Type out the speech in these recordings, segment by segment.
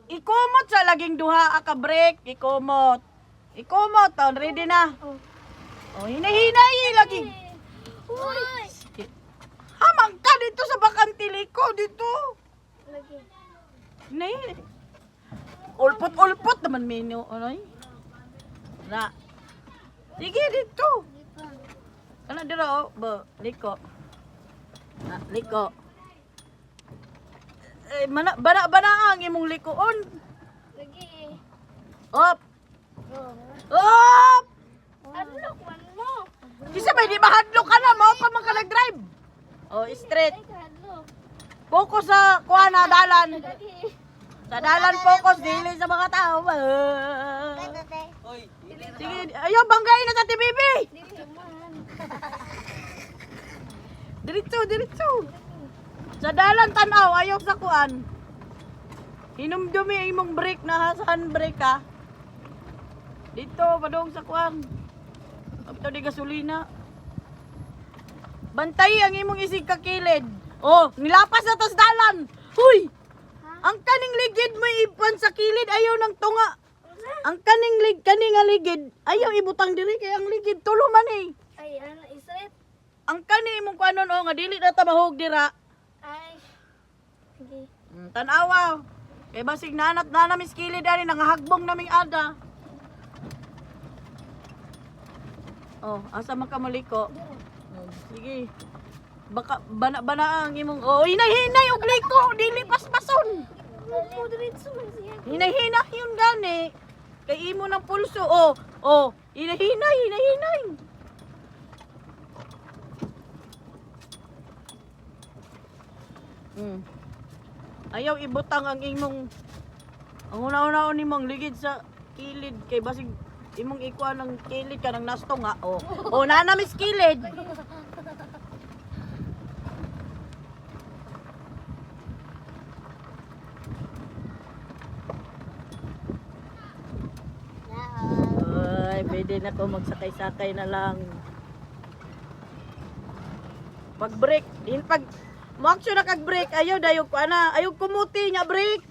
Ikumot sa laging duha ka break. Ikumot. Ikumot. Oh, ready na. Oh, hinahinay lagi. Uy! Hamang ka dito sa bakantili ko. Dito. Lagi. Hinahinay. Ulpot-ulpot naman menu. Ano na. Sige dito. Ano dito oh. Liko. Na, liko. Bana ang imong likoon. Lagi. Op. Oh. Op. Hadlok man mo. Kisa may di mahadlok ka na mo pa man ka nag-drive. Oh, straight. Ay, hadlok. Focus sa kuha na dalan. Lagi. Sa dalan focus dili sa mga tao. Sige, ayaw banggain na sa TVB. Dili man. Diretso, diretso. Sa dalan tanaw, ayaw sa kuan. Hinumdumi imong brake na ha, saan brake ka? Dito, padung sa kuan. Ito di gasolina. Bantay ang imong isig kakilid. Oh, nilapas na tas dalan. Huy! Ang kaning ligid mo ipan sa kilid, ayaw ng tunga. Ang kaning nga ligid, ayaw ibutang diri kay ang ligid tulo man eh. Ay, ano, isret? Ang kaning imong kuanon oh, nga dili na ta mahog dira. Ay. Sige. Tanawa. Kay basig nanat na namin skilid ani nangahagbong naming ada. Oh, asa man ka maliko? Sige. Baka bana ang imong oh, hinay-hinay og liko, dili paspason. Mo diretso man siya. Hinay-hinay yun gani. Kay imo ng pulso oh. Oh, hinay-hinay, hinay-hinay. Ayaw ibutang ang imong ang una-una nimong ligid sa kilid kay basig imong ikuha ng kilid ka ng nasto nga oh. Oh, na mis kilid. Ay, pwede na ko magsakay-sakay na lang. Pag-break, din pag mo-action na kag-break, ayaw dayog ko ana, ayaw kumuti nya break.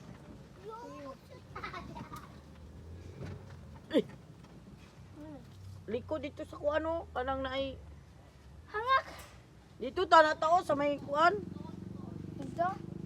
Liko dito sa kuano, kanang naay Hangak. dito ta na tao sa may kuan. Ito.